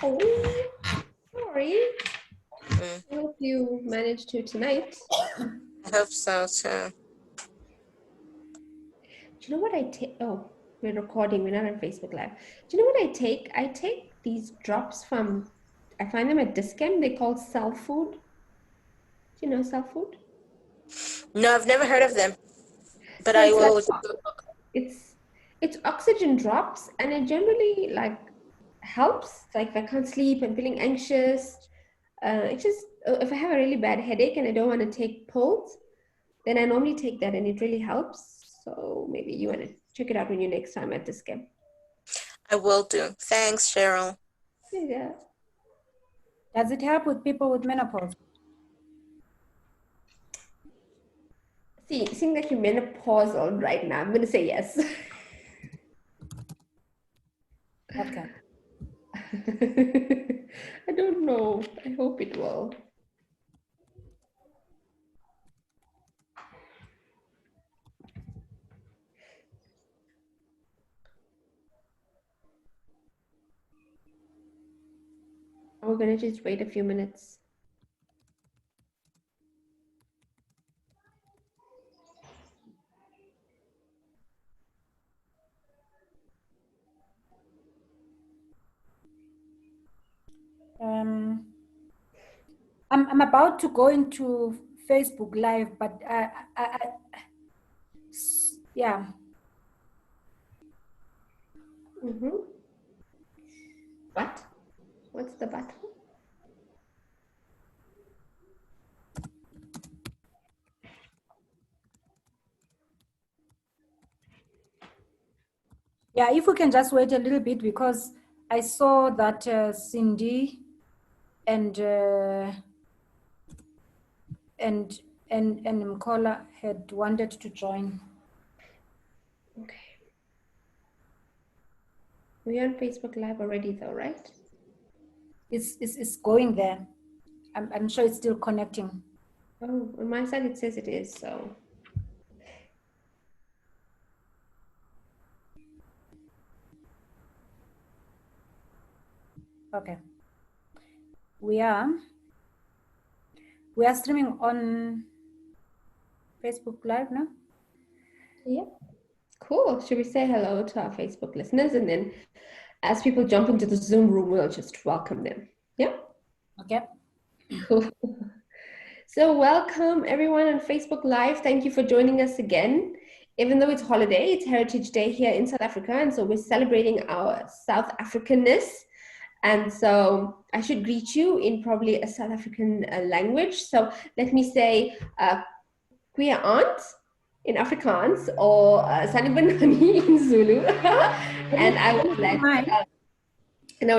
Oh, sorry. Mm, I hope you managed to tonight. I hope so too. Do you know what I take? Oh, we're recording. We're not on Facebook Live. Do you know what I take? I take these drops from, I find them at Discount. They call Cell Food. Do you know Cell Food? No, I've never heard of them, but So I it's like will. it's it's oxygen drops, and it generally like helps. Like if I can't sleep and feeling anxious, it just if I have a really bad headache and I don't want to take pills, then I normally take that, and it really helps. So maybe you want to check it out when you next time at this camp. I will do. Thanks, Cheryl. Yeah. Does it help with people with menopause? See, seeing that you're menopausal right now, I'm going to say yes. Okay. I don't know. I hope it will. We're going to just wait a few minutes. I'm about to go into Facebook Live, but yeah. Mm-hmm. What? What's the button? Yeah, if we can just wait a little bit, because I saw that Cindy and Mkola had wanted to join. Okay. We're on Facebook Live already though, right? It's going there. I'm sure it's still connecting. Oh, on my side it says it is, so. Okay. We are streaming on Facebook Live now. Yeah. Cool. Should we say hello to our Facebook listeners, and then as people jump into the Zoom room, we'll just welcome them. Yeah. Okay. Cool. So welcome everyone on Facebook Live. Thank you for joining us again. Even though it's holiday, it's Heritage Day here in South Africa, and so we're celebrating our South Africanness. And so I should greet you in probably a South African language. So let me say, Kuya Aunt in Afrikaans, or Sanibanani in Zulu. And I will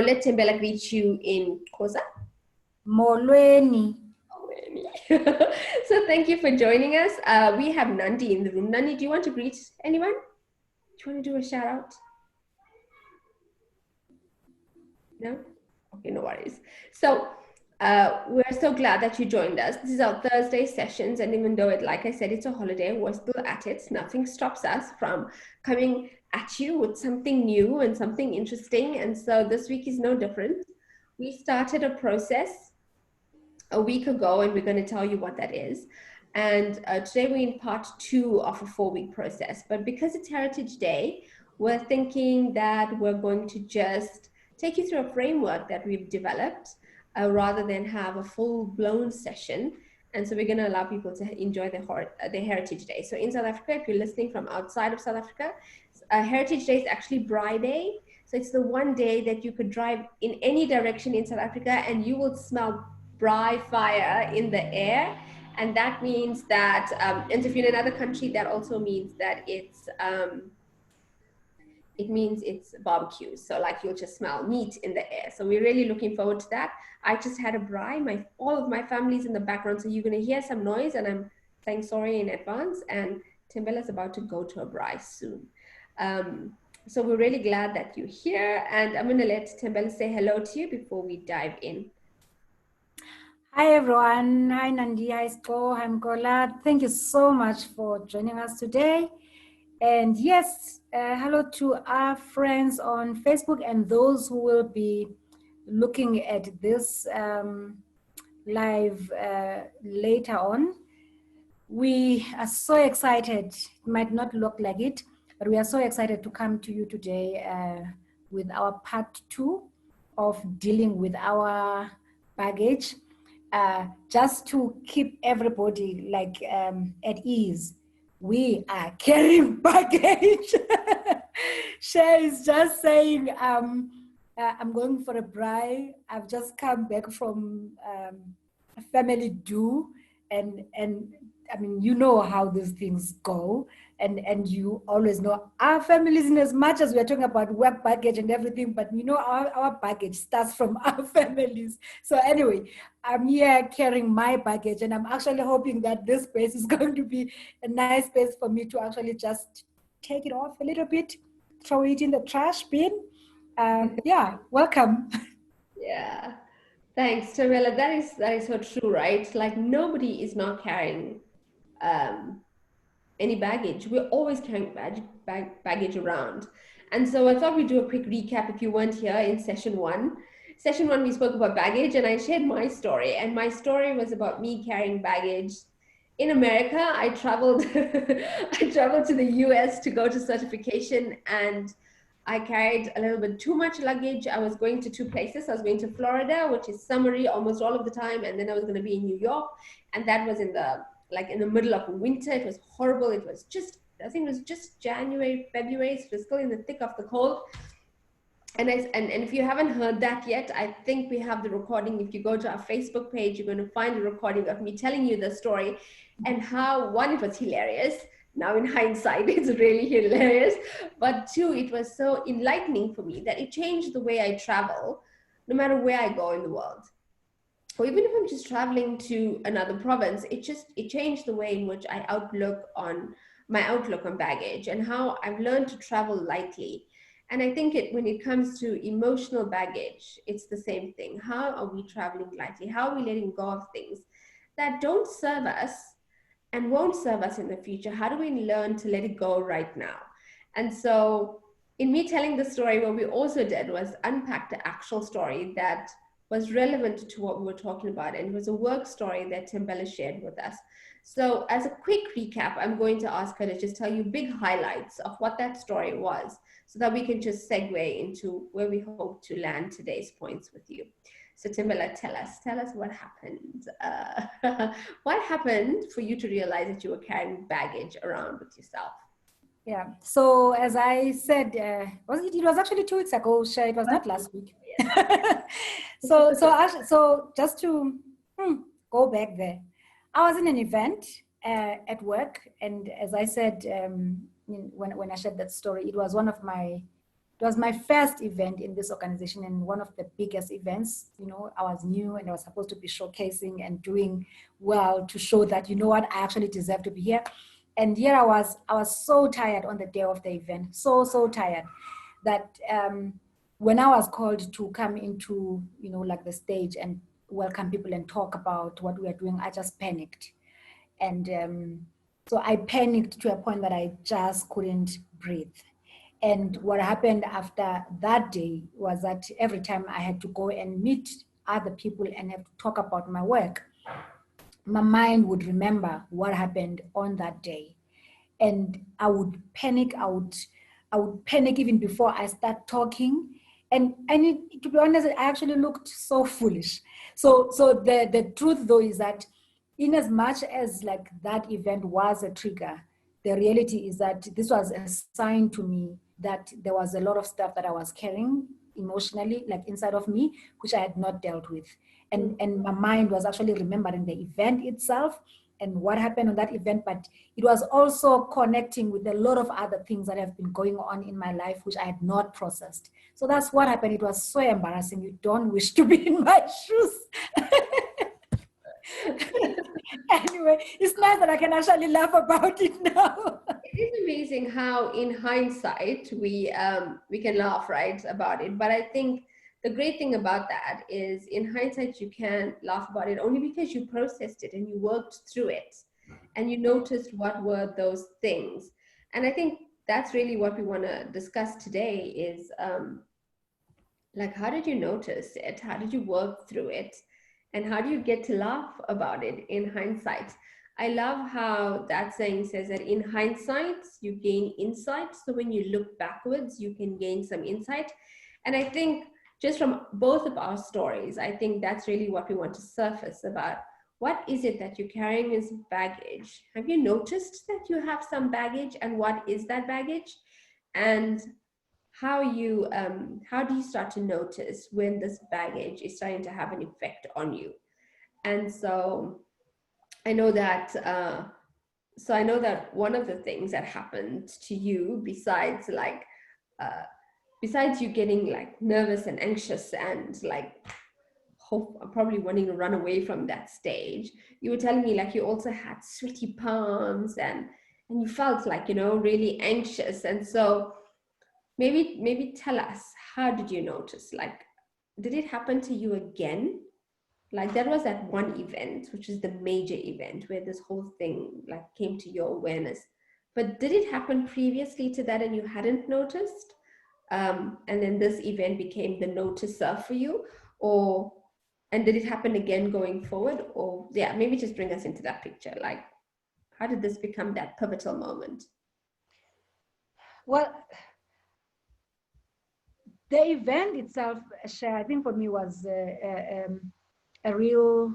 let Tembela greet you in Xhosa. Molweni. So thank you for joining us. We have Nandi in the room. Nandi, do you want to greet anyone? Do you want to do a shout out? No? Okay, no worries. So we're so glad that you joined us. This is our Thursday sessions, and even though like I said, it's a holiday, we're still at it. Nothing stops us from coming at you with something new and something interesting. And so this week is no different. We started a process a week ago, and we're going to tell you what that is. And today we're in part 2 of a 4-week process. But because it's Heritage Day, we're thinking that we're going to just take you through a framework that we've developed rather than have a full-blown session. And so we're going to allow people to enjoy the Heritage Day. So in South Africa, if you're listening from outside of South Africa, Heritage Day is actually Braai Day. So it's the one day that you could drive in any direction in South Africa and you will smell braai fire in the air. And that means that, and if you're in another country, that also means that it means it's barbecue. So like you'll just smell meat in the air. So we're really looking forward to that. I just had a braai. All of my family's in the background. So you're going to hear some noise, and I'm saying sorry in advance. And Timbella's about to go to a braai soon. So we're really glad that you're here. And I'm going to let Timbella say hello to you before we dive in. Hi everyone. Hi Nandi. Hi Sko. Hi Mkola. Thank you so much for joining us today. And yes, hello to our friends on Facebook and those who will be looking at this live later on. We are so excited. It might not look like it, but we are so excited to come to you today with our part 2 of dealing with our baggage, just to keep everybody like at ease. We are carrying baggage. Shay is just saying, I'm going for a braai. I've just come back from a family do, and I mean, you know how these things go, and you always know our families, in as much as we're talking about work baggage and everything, but you know our baggage starts from our families. So anyway, I'm here carrying my baggage, and I'm actually hoping that this space is going to be a nice space for me to actually just take it off a little bit, throw it in the trash bin. Yeah, welcome. Yeah. Thanks, Tamela. That is so true, right? Like nobody is not carrying any baggage. We're always carrying baggage around. And so I thought we'd do a quick recap if you weren't here in session 1. Session 1, we spoke about baggage, and I shared my story. And my story was about me carrying baggage. In America, I traveled I traveled to the US to go to certification, and I carried a little bit too much luggage. I was going to 2 places. I was going to Florida, which is summery almost all of the time, and then I was going to be in New York, and that was in the middle of winter. It was horrible. It was just, I think it was just January, February. So it was still in the thick of the cold. And if you haven't heard that yet, I think we have the recording. If you go to our Facebook page, you're going to find a recording of me telling you the story and how, one, it was hilarious. Now in hindsight, it's really hilarious. But 2, it was so enlightening for me that it changed the way I travel, no matter where I go in the world. Or even if I'm just traveling to another province, it changed the way in which my outlook on baggage and how I've learned to travel lightly. And I think when it comes to emotional baggage, it's the same thing. How are we traveling lightly? How are we letting go of things that don't serve us and won't serve us in the future? How do we learn to let it go right now? And so in me telling the story, what we also did was unpack the actual story that was relevant to what we were talking about. And it was a work story that Timbella shared with us. So as a quick recap, I'm going to ask her to just tell you big highlights of what that story was so that we can just segue into where we hope to land today's points with you. So Timbella, tell us what happened. What happened for you to realize that you were carrying baggage around with yourself? Yeah. So as I said, it was actually 2 weeks ago, Shay. It was not last week. So just to go back there, I was in an event at work, and as I said, when I shared that story, it was my first event in this organization and one of the biggest events. You know, I was new and I was supposed to be showcasing and doing well to show that, you know what, I actually deserve to be here. And here I was so tired on the day of the event, so tired that when I was called to come into, you know, like the stage and welcome people and talk about what we are doing, I just panicked. And so I panicked to a point that I just couldn't breathe. And what happened after that day was that every time I had to go and meet other people and have to talk about my work, my mind would remember what happened on that day. And I would panic. I would panic even before I start talking. And to be honest, I actually looked so foolish. So the truth though is that in as much as like that event was a trigger, the reality is that this was a sign to me that there was a lot of stuff that I was carrying emotionally, like inside of me, which I had not dealt with. And my mind was actually remembering the event itself and what happened on that event, but it was also connecting with a lot of other things that have been going on in my life, which I had not processed. So that's what happened. It was so embarrassing. You don't wish to be in my shoes. Anyway, it's nice that I can actually laugh about it now. It is amazing how in hindsight we can laugh, right, about it. But I think the great thing about that is in hindsight you can laugh about it only because you processed it and you worked through it and you noticed what were those things. And I think that's really what we want to discuss today is Like, how did you notice it? How did you work through it? And how do you get to laugh about it in hindsight? I love how that saying says that in hindsight, you gain insight. So when you look backwards, you can gain some insight. And I think just from both of our stories, I think that's really what we want to surface about. What is it that you're carrying as baggage? Have you noticed that you have some baggage, and what is that baggage? And how do you start to notice when this baggage is starting to have an effect on you? And so I know that one of the things that happened to you, besides besides you getting like nervous and anxious and like probably wanting to run away from that stage, you were telling me like you also had sweaty palms, and you felt like, really anxious. And so maybe tell us, how did you notice? Like, did it happen to you again? Like, that was that one event, which is the major event where this whole thing like came to your awareness. But did it happen previously to that and you hadn't noticed? And then this event became the noticer for you? And did it happen again going forward? Or yeah, maybe just bring us into that picture. Like, how did this become that pivotal moment? Well, the event itself, I think for me was a real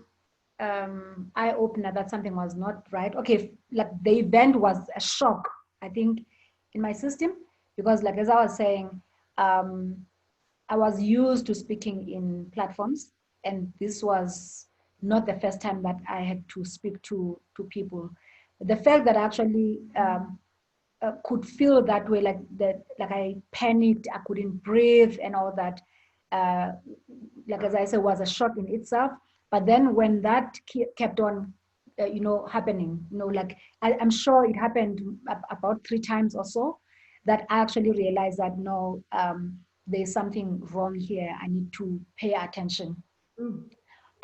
eye opener that something was not right. Okay, like the event was a shock, I think, in my system, because like as I was saying, I was used to speaking in platforms, and this was not the first time that I had to speak to people. The fact that actually could feel that way, like that, like I panicked, I couldn't breathe, and all that. Uh, like as I said, was a shock in itself. But then when that kept on, happening, like I'm sure it happened about 3 times or so, that I actually realized that no, there's something wrong here. I need to pay attention. Mm.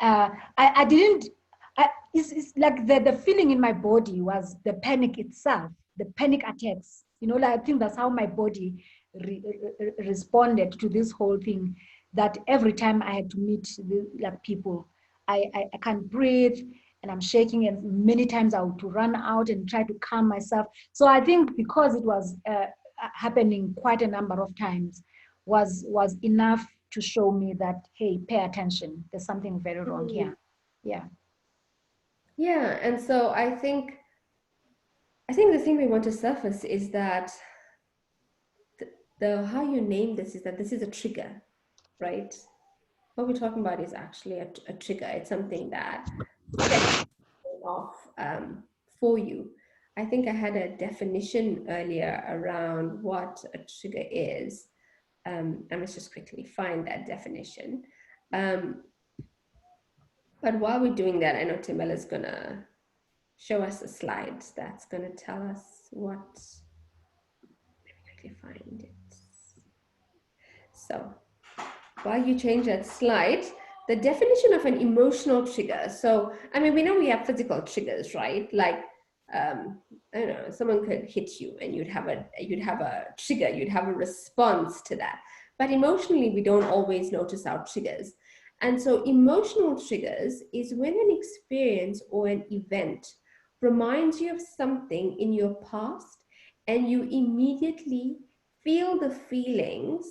I didn't. It's like the feeling in my body was the panic itself, the panic attacks. Like I think that's how my body responded to this whole thing. That every time I had to meet like people, I can't breathe and I'm shaking, and many times I would to run out and try to calm myself. So I think because it was happening quite a number of times, was enough to show me that, hey, pay attention. There's something very wrong here. Yeah. Yeah, and so I think the thing we want to surface is that the how you name this is that this is a trigger, right? What we're talking about is actually a trigger. It's something that sets off for you. I think I had a definition earlier around what a trigger is. I must just quickly find that definition. But while we're doing that, I know Timella's gonna show us a slide that's gonna tell us what. Let me quickly find it. So while you change that slide, the definition of an emotional trigger. So, I mean, we know we have physical triggers, right? Like, I don't know, someone could hit you and you'd have a trigger, you'd have a response to that. But emotionally, we don't always notice our triggers. And so emotional triggers is when an experience or an event reminds you of something in your past and you immediately feel the feelings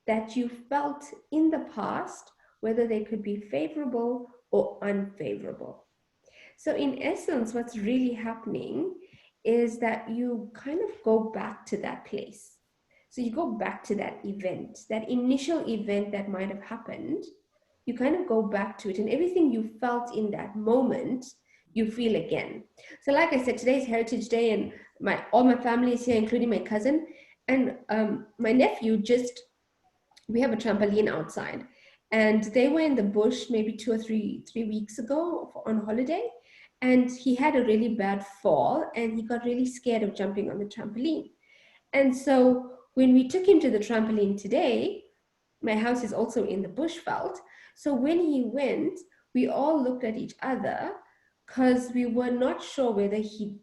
that you felt in the past, whether they could be favorable or unfavorable. So in essence, what's really happening is that you kind of go back to that place. So you go back to that event, that initial event that might have happened. You kind of go back to it, and everything you felt in that moment, you feel again. So like I said, today's Heritage Day, and all my family is here, including my cousin. And my nephew we have a trampoline outside, and they were in the bush maybe 2 or 3 weeks ago on holiday, and he had a really bad fall and he got really scared of jumping on the trampoline. And so when we took him to the trampoline today, my house is also in the bushveld. So when he went, we all looked at each other because we were not sure whether he'd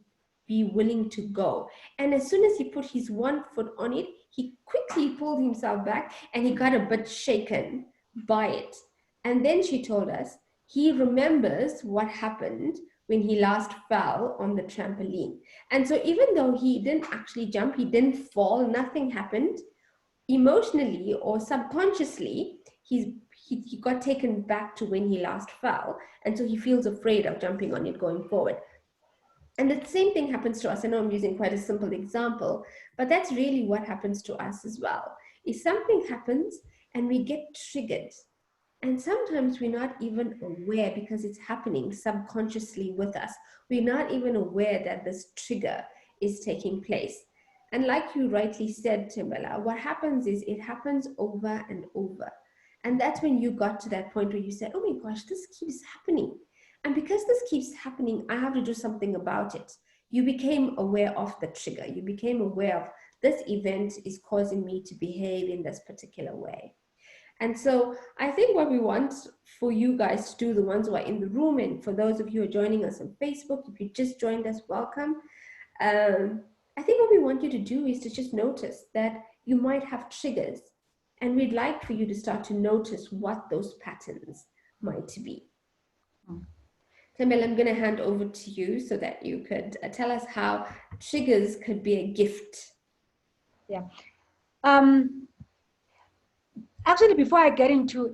be willing to go. And as soon as he put his one foot on it, he quickly pulled himself back and he got a bit shaken by it. And then she told us he remembers what happened when he last fell on the trampoline. And so even though he didn't actually jump, he didn't fall, nothing happened, emotionally or subconsciously, he got taken back to when he last fell. And so he feels afraid of jumping on it going forward. And the same thing happens to us. I know I'm using quite a simple example, but that's really what happens to us as well. If something happens and we get triggered, and sometimes we're not even aware because it's happening subconsciously with us. We're not even aware that this trigger is taking place. And like you rightly said, Timbala, what happens is it happens over and over. And that's when you got to that point where you said, oh my gosh, this keeps happening. And because this keeps happening, I have to do something about it. You became aware of the trigger. You became aware of this event is causing me to behave in this particular way. And so I think what we want for you guys to do, the ones who are in the room, and for those of you who are joining us on Facebook, if you just joined us, welcome. I think what we want you to do is to just notice that you might have triggers, and we'd like for you to start to notice what those patterns might be. Tamil, I'm going to hand over to you so that you could tell us how triggers could be a gift. Yeah. Actually, before I get into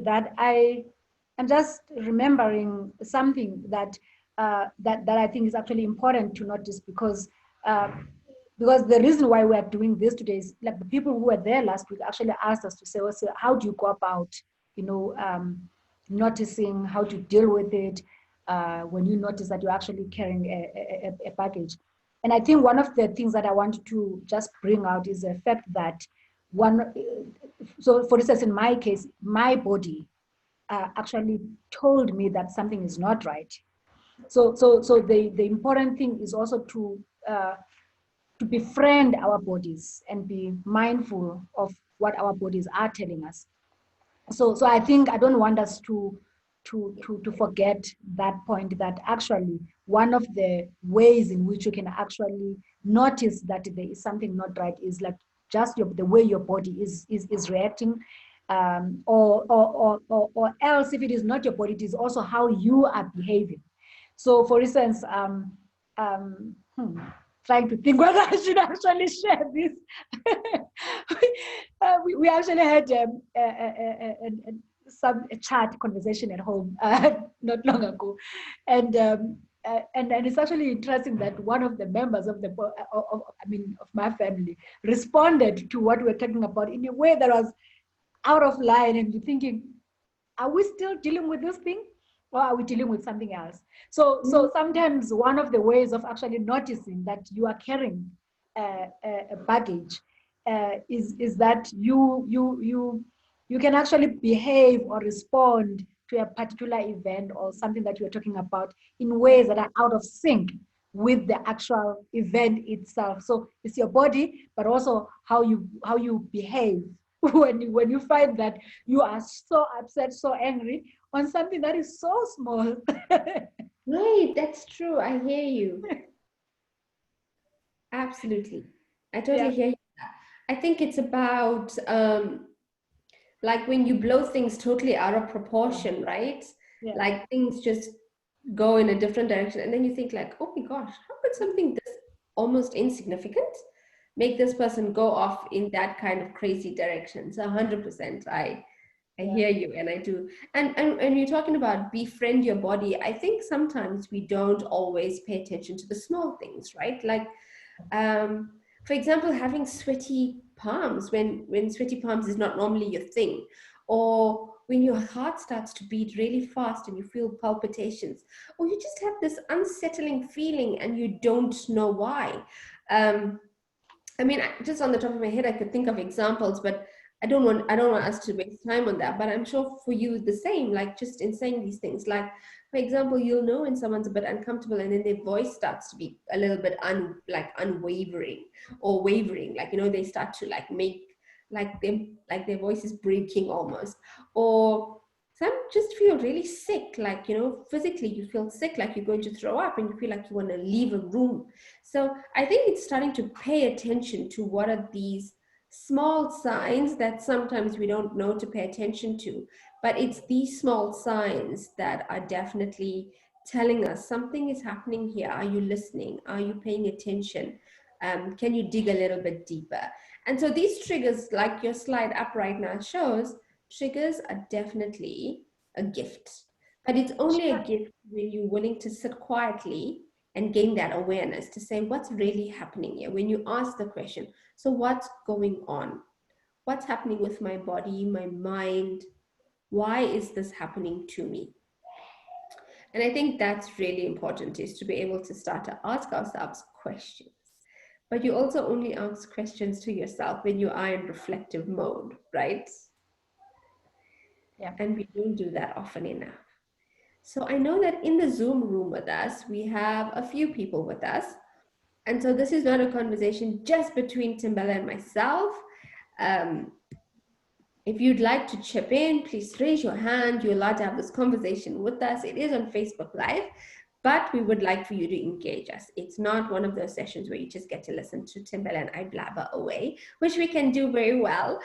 that, I'm just remembering something that that I think is actually important to notice, because the reason why we are doing this today is, like, the people who were there last week actually asked us to say, well, so how do you go about, noticing how to deal with it when you notice that you're actually carrying a baggage. And I think one of the things that I wanted to just bring out is the fact that so for instance, in my case, my body actually told me that something is not right. So the important thing is also to befriend our bodies and be mindful of what our bodies are telling us. So I think I don't want us to forget that point, that actually one of the ways in which you can actually notice that there is something not right is like just the way your body is reacting, or else, if it is not your body, it is also how you are behaving. So for instance, trying to think whether I should actually share this. We actually had a chat conversation at home not long ago, and it's actually interesting that one of the members of of my family responded to what we were talking about in a way that was out of line, and you're thinking, are we still dealing with this thing, or are we dealing with something else? So sometimes one of the ways of actually noticing that you are carrying a baggage is that you can actually behave or respond to a particular event or something that you're talking about in ways that are out of sync with the actual event itself. So it's your body, but also how you behave when you find that you are so upset, so angry on something that is so small. Right, that's true. I hear you. Absolutely. I totally hear you. I think it's about like when you blow things totally out of proportion, right? Yeah. Like things just go in a different direction. And then you think like, oh my gosh, how could something this almost insignificant make this person go off in that kind of crazy direction? So 100%, I hear you, and I do. And you're talking about befriend your body. I think sometimes we don't always pay attention to the small things, right? Like, for example, having sweaty palms when sweaty palms is not normally your thing, or when your heart starts to beat really fast and you feel palpitations, or you just have this unsettling feeling and you don't know why. I mean, just on the top of my head, I could think of examples, but I don't want us to waste time on that. But I'm sure for you the same, like just in saying these things, like for example, you'll know when someone's a bit uncomfortable and then their voice starts to be a little bit unwavering or wavering, like, you know, they start to like make like their voice is breaking almost, or some just feel really sick, like, you know, physically you feel sick, like you're going to throw up and you feel like you want to leave a room. So I think it's starting to pay attention to what are these small signs that sometimes we don't know to pay attention to, but it's these small signs that are definitely telling us something is happening here. Are you listening? Are you paying attention? Can you dig a little bit deeper? And so these triggers, like your slide up right now shows, triggers are definitely a gift, but it's only a gift when you're willing to sit quietly and gain that awareness to say what's really happening here. When you ask the question, so what's going on? What's happening with my body, my mind? Why is this happening to me? And I think that's really important, is to be able to start to ask ourselves questions. But you also only ask questions to yourself when you are in reflective mode, right? Yeah. And we don't do that often enough. So I know that in the Zoom room with us, we have a few people with us. And so this is not a conversation just between Timbella and myself. If you'd like to chip in, please raise your hand. You're allowed to have this conversation with us. It is on Facebook Live, but we would like for you to engage us. It's not one of those sessions where you just get to listen to Timbella and I blabber away, which we can do very well,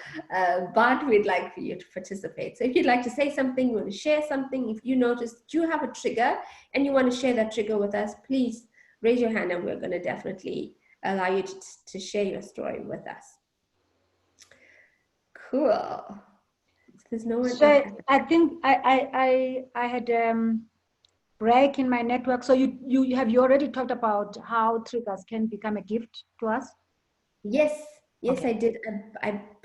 but we'd like for you to participate. So if you'd like to say something, you want to share something, if you notice you have a trigger and you want to share that trigger with us, please raise your hand and we're going to definitely allow you to share your story with us. Cool. So there's no one So else. I think I had break in my network. So you already talked about how triggers can become a gift to us? Yes, Okay. I did.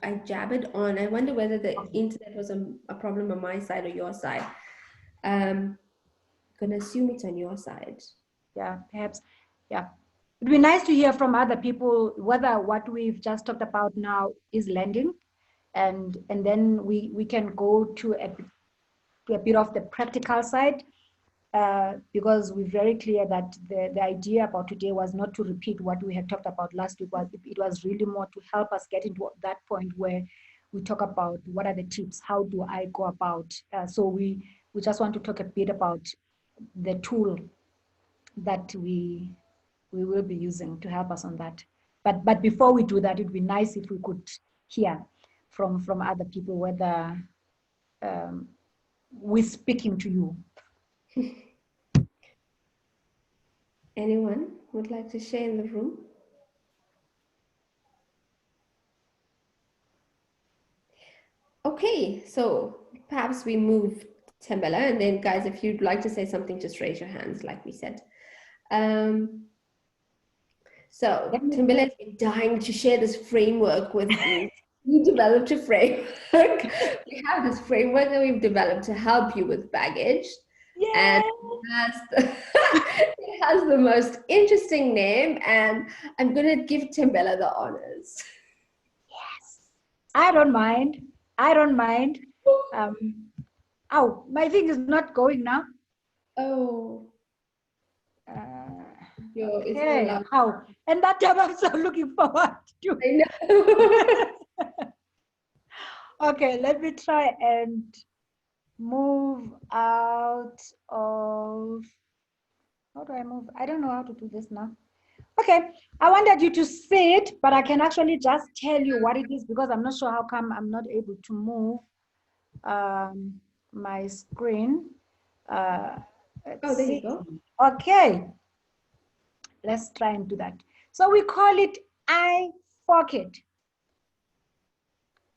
I jabbered on. I wonder whether the internet was a problem on my side or your side. Gonna assume it's on your side. Yeah, perhaps. Yeah. It'd be nice to hear from other people whether what we've just talked about now is landing, and then we can go to a bit of the practical side, because we're very clear that the idea about today was not to repeat what we had talked about last week. It was really more to help us get into that point where we talk about what are the tips, how do I go about. So we just want to talk a bit about the tool that we will be using to help us on that. But before we do that, it'd be nice if we could hear from other people whether we're speaking to you. Anyone would like to share in the room? Okay, so perhaps we move Tembella, and then guys, if you'd like to say something, just raise your hands, like we said. So Tembella has been dying to share this framework with me. We developed a framework. We have this framework that we've developed to help you with baggage. Yay! And it has the most interesting name, and I'm going to give Tembella the honors. Yes, I don't mind. Oh, my thing is not going now. Oh. Okay, how? And that time I'm so looking forward to. I know. Okay, let me try and move out of. How do I move? I don't know how to do this now. Okay, I wanted you to see it, but I can actually just tell you what it is because I'm not sure how come I'm not able to move my screen. There you go. Okay, let's try and do that. So we call it I fork it.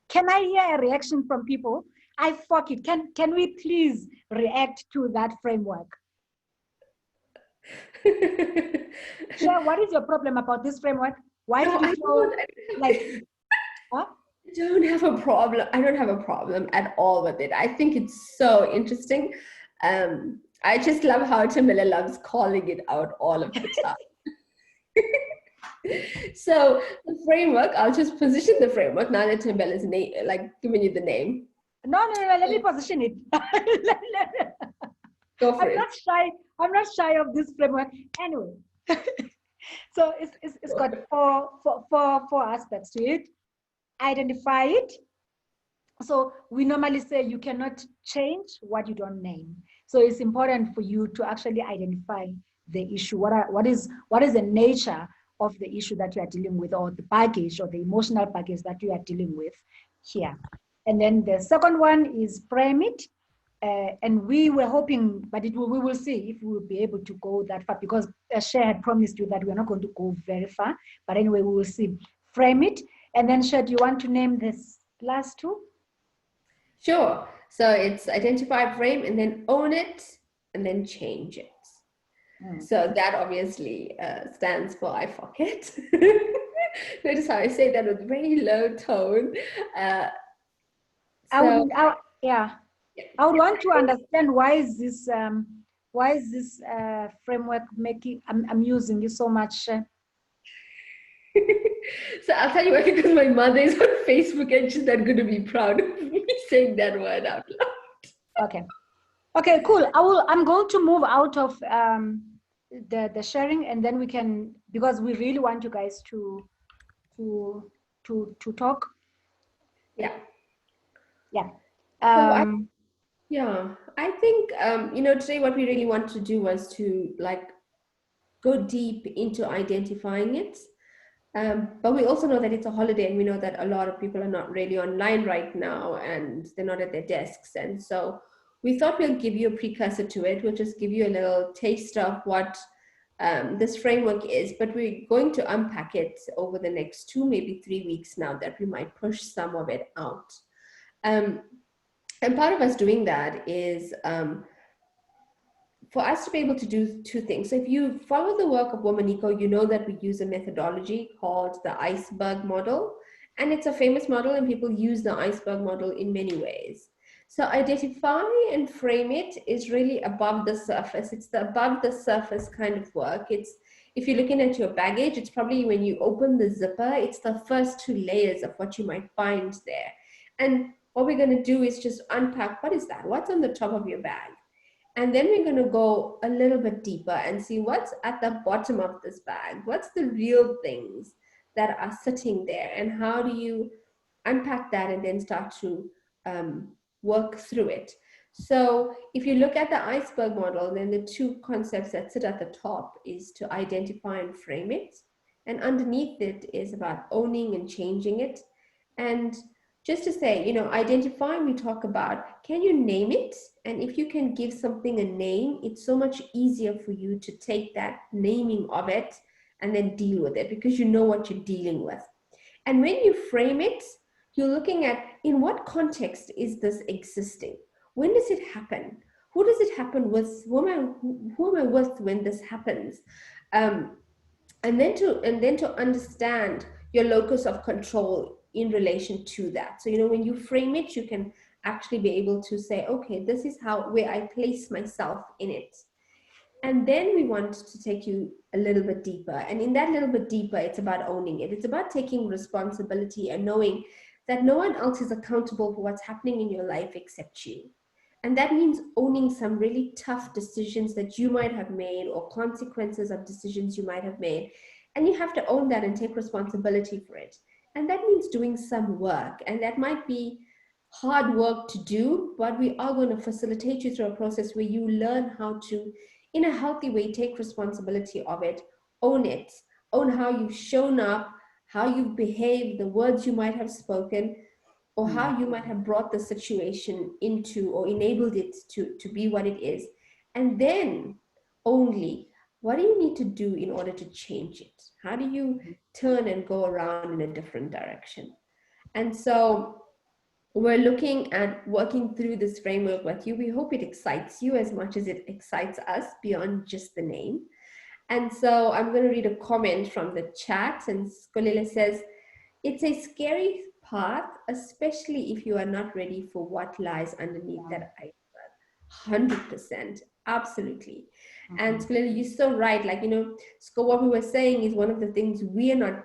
Can I hear a reaction from people? I fork it. Can we please react to that framework? Share, what is your problem about this framework? Why did you feel like, huh? I don't have a problem. I don't have a problem at all with it. I think it's so interesting. I just love how Tamila loves calling it out all of the time. So the framework, I'll just position the framework now that Tambila's giving you the name. No, let me position it. Go for it. I'm not shy of this framework. Anyway, so it's got four aspects to it. Identify it. So we normally say you cannot change what you don't name. So it's important for you to actually identify the issue. What is the nature of the issue that you are dealing with, or the baggage or the emotional baggage that you are dealing with here. And then the second one is frame it. And we were hoping, but we will see if we will be able to go that far, because Cher had promised you that we're not going to go very far. But anyway, we will see. Frame it. And then Cher, do you want to name this last two? Sure. So it's identify, frame, and then own it, and then change it. So that obviously stands for I fuck it. Notice how I say that with very low tone. I would want to understand why is this framework making I'm using it so much. So I'll tell you why, because my mother is on Facebook and she's not going to be proud of me saying that word out loud. Okay, cool. I'm going to move out of the sharing, and then we can, because we really want you guys to talk. Yeah. I think today what we really wanted to do was to go deep into identifying it. But we also know that it's a holiday, and we know that a lot of people are not really online right now and they're not at their desks. And so we thought we'll give you a precursor to it. We'll just give you a little taste of what this framework is, but we're going to unpack it over the next 2, maybe 3 weeks now, that we might push some of it out. And part of us doing that is for us to be able to do 2 things. So if you follow the work of Womaniko, you know that we use a methodology called the iceberg model. And it's a famous model, and people use the iceberg model in many ways. So identify and frame it is really above the surface. It's the above the surface kind of work. It's, if you're looking at your baggage, it's probably when you open the zipper, it's the first 2 layers of what you might find there. And what we're going to do is just unpack, what is that? What's on the top of your bag? And then we're going to go a little bit deeper and see what's at the bottom of this bag. What's the real things that are sitting there, and how do you unpack that and then start to work through it? So if you look at the iceberg model, then the 2 concepts that sit at the top is to identify and frame it. And underneath it is about owning and changing it. And just to say, identify, we talk about, can you name it? And if you can give something a name, it's so much easier for you to take that naming of it and then deal with it, because you know what you're dealing with. And when you frame it, you're looking at, in what context is this existing? When does it happen? Who does it happen with? Who am I with when this happens? And then to understand your locus of control in relation to that. So, when you frame it, you can actually be able to say, okay, this is where I place myself in it. And then we want to take you a little bit deeper. And in that little bit deeper, it's about owning it. It's about taking responsibility and knowing that no one else is accountable for what's happening in your life except you. And that means owning some really tough decisions that you might have made, or consequences of decisions you might have made. And you have to own that and take responsibility for it. And that means doing some work. And that might be hard work to do, but we are going to facilitate you through a process where you learn how to, in a healthy way, take responsibility of it, own it, own how you've shown up, how you've behaved, the words you might have spoken, or how you might have brought the situation into or enabled it to be what it is. And then only, what do you need to do in order to change it? How do you turn and go around in a different direction? And so we're looking at working through this framework with you. We hope it excites you as much as it excites us beyond just the name. And so I'm going to read a comment from the chat, and Skolile says, it's a scary path, especially if you are not ready for what lies underneath that iceberg. 100%, absolutely. And Skolile, you're so right. What we were saying is, one of the things we are not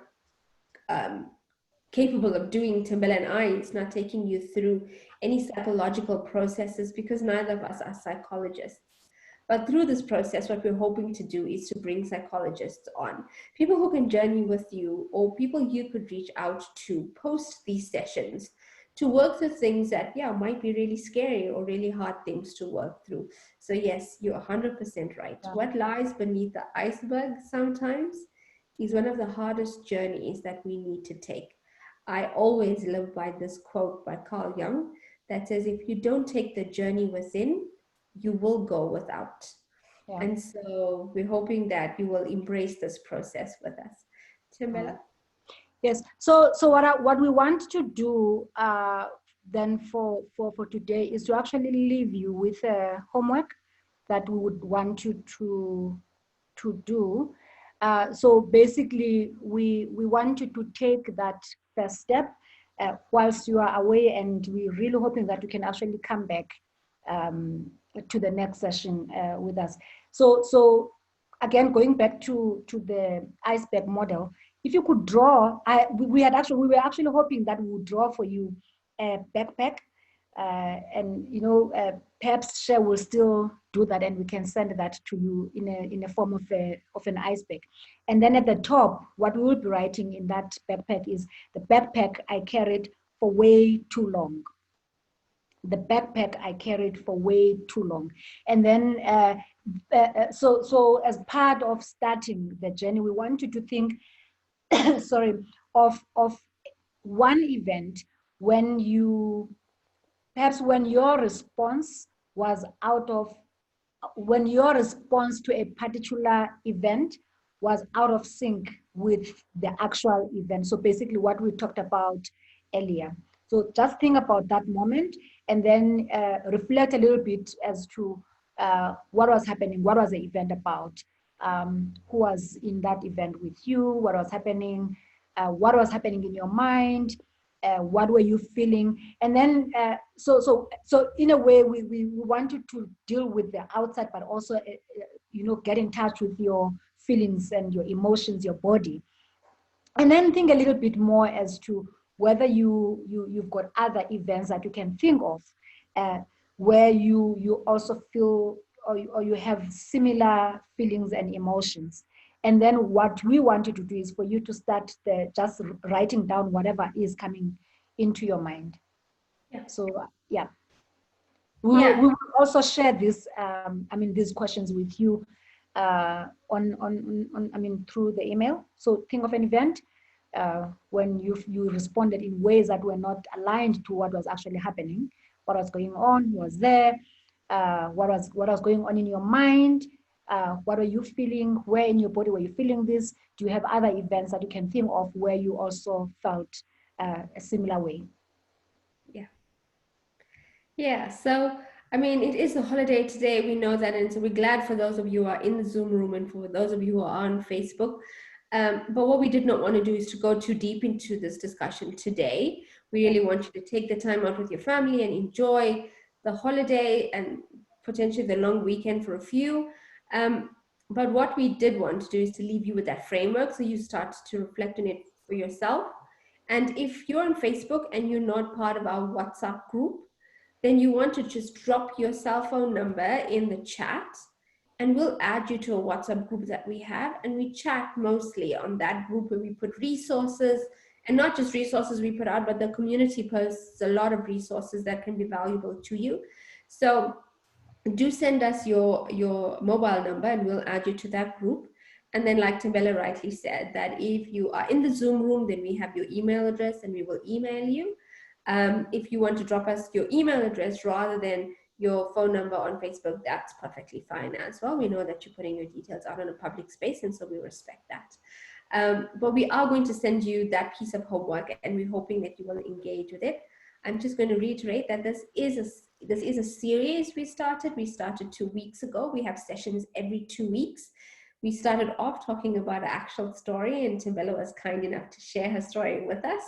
capable of doing, Timbela and I, is not taking you through any psychological processes, because neither of us are psychologists. But through this process, what we're hoping to do is to bring psychologists on, people who can journey with you, or people you could reach out to post these sessions, to work through things that, might be really scary or really hard things to work through. So yes, you're 100% right. What lies beneath the iceberg sometimes is one of the hardest journeys that we need to take. I always live by this quote by Carl Jung that says, if you don't take the journey within, you will go without. Yeah. And so we're hoping that you will embrace this process with us. Timbela? Yes. So what we want to do then for today is to actually leave you with a homework that we would want you to do. So basically, we want you to take that first step whilst you are away, and we're really hoping that you can actually come back to the next session with us. So again, going back to the iceberg model, if you could draw, we were actually hoping that we would draw for you a backpack, and perhaps Cher will still do that, and we can send that to you in a form of an iceberg. And then at the top, what we will be writing in that backpack is, the backpack I carried for way too long. The backpack I carried for way too long. And then, so as part of starting the journey, we want you to think, sorry, of one event when your response was when your response to a particular event was out of sync with the actual event. So basically what we talked about earlier. So just think about that moment, and then reflect a little bit as to what was happening, what was the event about, who was in that event with you, what was happening in your mind, what were you feeling, and then so in a way we wanted to deal with the outside, but also get in touch with your feelings and your emotions, your body, and then think a little bit more as to whether you've got other events that you can think of where you also feel, or you have similar feelings and emotions. And then what we wanted to do is for you to start just writing down whatever is coming into your mind. Yeah. So yeah, we will also share this these questions with you through the email. So think of an event when you responded in ways that were not aligned to what was actually happening, what was going on, who was there, what was going on in your mind, what are you feeling, where in your body were you feeling this, do you have other events that you can think of where you also felt a similar way? Yeah, so I mean, it is a holiday today. We know that, and so we're glad for those of you who are in the Zoom room and for those of you who are on Facebook. But what we did not want to do is to go too deep into this discussion today. We really want you to take the time out with your family and enjoy the holiday and potentially the long weekend for a few. But what we did want to do is to leave you with that framework so you start to reflect on it for yourself. And if you're on Facebook and you're not part of our WhatsApp group, then you want to just drop your cell phone number in the chat, and we'll add you to a WhatsApp group that we have. And we chat mostly on that group where we put resources, and not just resources we put out, but the community posts a lot of resources that can be valuable to you. So do send us your mobile number and we'll add you to that group. And then, like Timbela rightly said, that if you are in the Zoom room, then we have your email address and we will email you. If you want to drop us your email address rather than your phone number on Facebook, that's perfectly fine as well. We know that you're putting your details out on a public space, and so we respect that. But we are going to send you that piece of homework, and we're hoping that you will engage with it. I'm just going to reiterate that this is a series we started. We started 2 weeks ago. We have sessions every 2 weeks. We started off talking about an actual story, and Timbela was kind enough to share her story with us.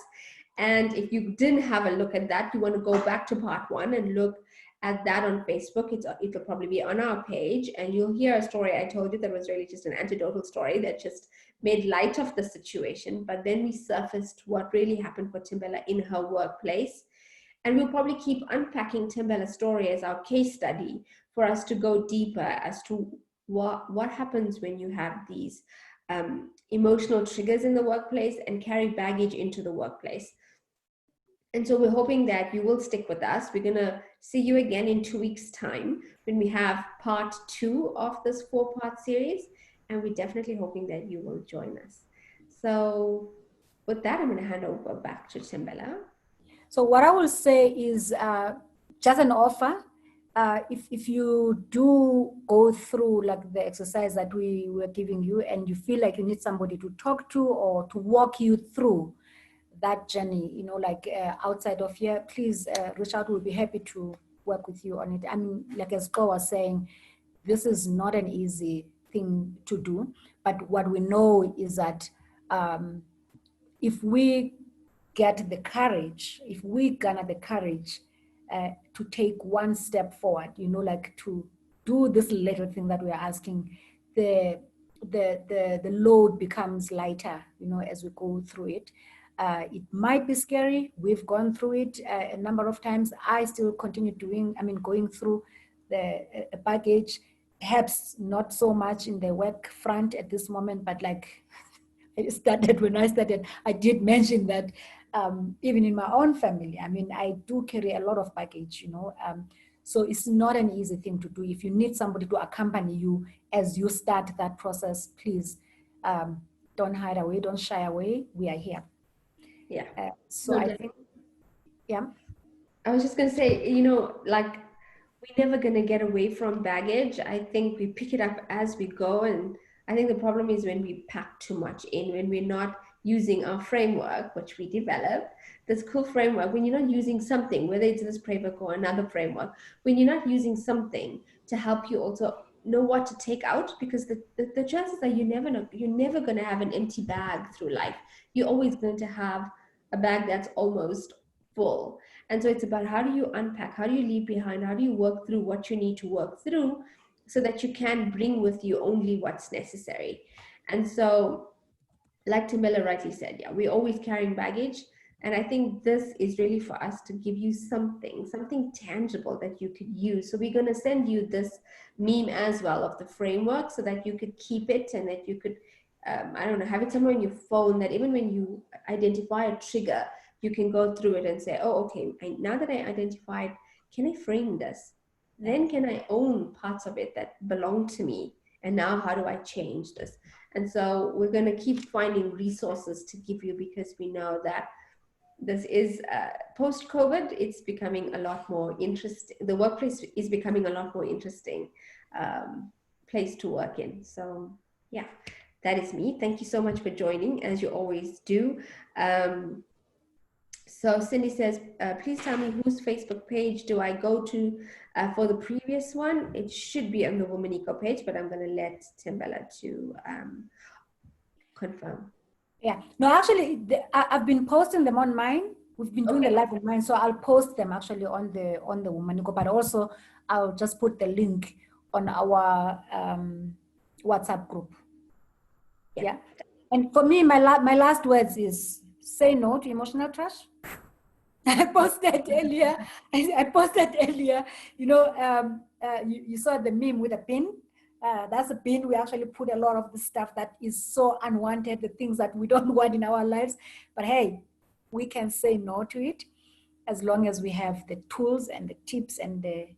And if you didn't have a look at that, you want to go back to part 1 and look at that on Facebook. It'll probably be on our page, and you'll hear a story I told you that was really just an anecdotal story that just made light of the situation. But then we surfaced what really happened for Timbela in her workplace. And we'll probably keep unpacking Timbela's story as our case study for us to go deeper as to what happens when you have these emotional triggers in the workplace and carry baggage into the workplace. And so we're hoping that you will stick with us. We're going to see you again in 2 weeks' time when we have part 2 of this 4-part series. And we're definitely hoping that you will join us. So with that, I'm going to hand over back to Timbella. So what I will say is just an offer. If you do go through like the exercise that we were giving you and you feel like you need somebody to talk to or to walk you through that journey, you know, like outside of here, please reach out. We'll be happy to work with you on it. I mean, like as Ko was saying, this is not an easy thing to do, but what we know is that if we get the courage, if we garner the courage to take one step forward, you know, like to do this little thing that we're asking, the load becomes lighter, you know, as we go through it. It might be scary. We've gone through it a number of times. I still continue going through the baggage, perhaps not so much in the work front at this moment, but like when I started, I did mention that even in my own family, I mean, I do carry a lot of baggage, you know. So it's not an easy thing to do. If you need somebody to accompany you as you start that process, please don't hide away, don't shy away. We are here. Yeah. So No, I think, yeah. I was just going to say, you know, like we're never going to get away from baggage. I think we pick it up as we go. And I think the problem is when we pack too much in, when we're not using our framework, which we developed, this cool framework, when you're not using something, whether it's this framework or another framework, when you're not using something to help you also know what to take out, because the chances are you're never going to have an empty bag through life. You're always going to have a bag that's almost full. And so it's about how do you unpack, how do you leave behind, how do you work through what you need to work through so that you can bring with you only what's necessary. And so, like Timela rightly said, yeah, we're always carrying baggage. And I think this is really for us to give you something tangible that you could use. So we're going to send you this meme as well of the framework so that you could keep it and that you could, I don't know, have it somewhere on your phone that even when you identify a trigger, you can go through it and say, oh, okay, now that I identified, can I frame this? Then can I own parts of it that belong to me? And now how do I change this? And so we're going to keep finding resources to give you because we know that this is post-COVID, it's becoming a lot more interesting. The workplace is becoming a lot more interesting place to work in. So yeah, that is me. Thank you so much for joining, as you always do. So Cindy says, please tell me whose Facebook page do I go to for the previous one? It should be on the Womanico page, but I'm going to let Timbella to confirm. Yeah, no, actually, I've been posting them on mine. We've been doing the live on mine, so I'll post them actually on the Womanico, but also I'll just put the link on our WhatsApp group. Yeah. And for me, my last words is say no to emotional trash. I posted earlier. You know, you saw the meme with a pin. That's a pin. We actually put a lot of the stuff that is so unwanted, the things that we don't want in our lives. But hey, we can say no to it as long as we have the tools and the tips and the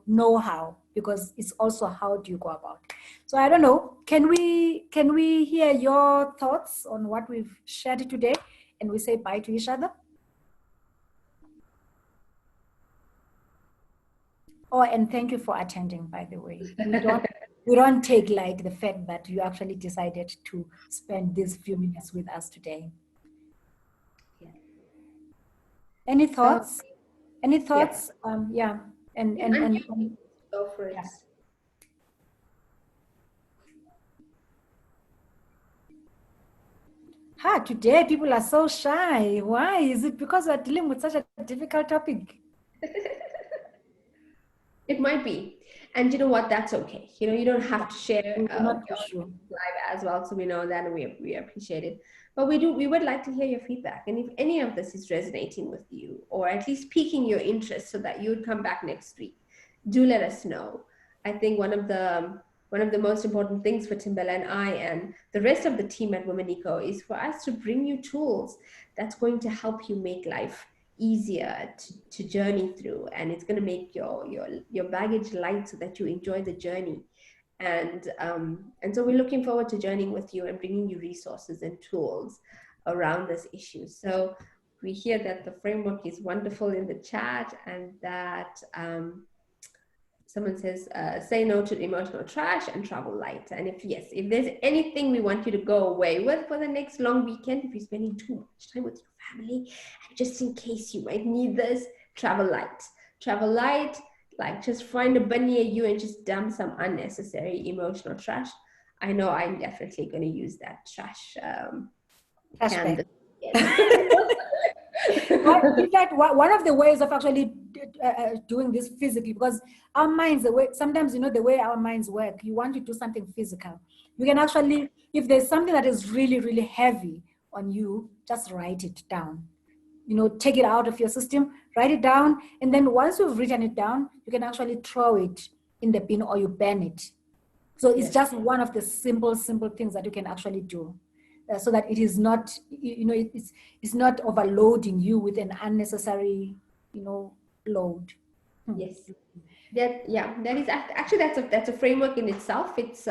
know-how, because it's also how do you go about it. So I don't know, can we hear your thoughts on what we've shared today and we say bye to each other? Oh, and thank you for attending, by the way. We don't take like the fact that you actually decided to spend these few minutes with us today. Yeah. Any thoughts? Any thoughts? Yeah. Yeah. And go for it. Yeah. Today people are so shy. Why? Is it because we're dealing with such a difficult topic? It might be. And you know what? That's okay. You know, you don't have to share Sure. live as well. So we know that and we appreciate it. But we would like to hear your feedback. And if any of this is resonating with you or at least piquing your interest so that you would come back next week, do let us know. I think one of the most important things for Timbella and I and the rest of the team at Womanico is for us to bring you tools that's going to help you make life easier to journey through, and it's going to make your baggage light so that you enjoy the journey. And so we're looking forward to journeying with you and bringing you resources and tools around this issue. So we hear that the framework is wonderful in the chat, and that someone says, say no to emotional trash and travel light. And if there's anything we want you to go away with for the next long weekend, if you're spending too much time with your family, and just in case you might need this, travel light. Travel light, like just find a bin near you and just dump some unnecessary emotional trash. I know I'm definitely going to use that trash can. In fact, one of the ways of actually doing this physically, because our minds, sometimes, the way our minds work, you want to do something physical. You can actually, if there's something that is really, really heavy on you, just write it down. Take it out of your system, write it down, and then once you've written it down, you can actually throw it in the bin or you burn it. So it's just one of the simple things that you can actually do. So that it is not, it's not overloading you with an unnecessary, load. Yes, that is actually that's a framework in itself. It's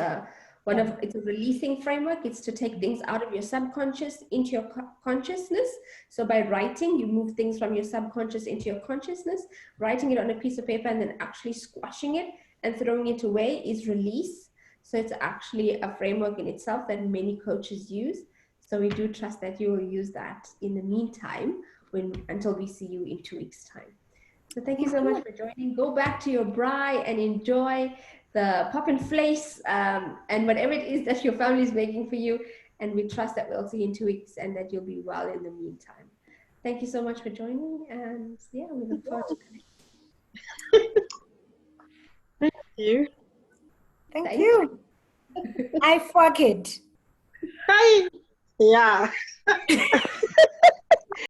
it's a releasing framework. It's to take things out of your subconscious into your consciousness. So by writing, you move things from your subconscious into your consciousness. Writing it on a piece of paper and then actually squashing it and throwing it away is release. So it's actually a framework in itself that many coaches use. So we do trust that you will use that in the meantime until we see you in 2 weeks' time. So thank you so much for joining. Go back to your braai and enjoy the pop and vlees and whatever it is that your family is making for you. And we trust that we'll see you in 2 weeks and that you'll be well in the meantime. Thank you so much for joining. And yeah, we look forward to connecting. Thank you. Thank you. I fuck it. Hi. Yeah.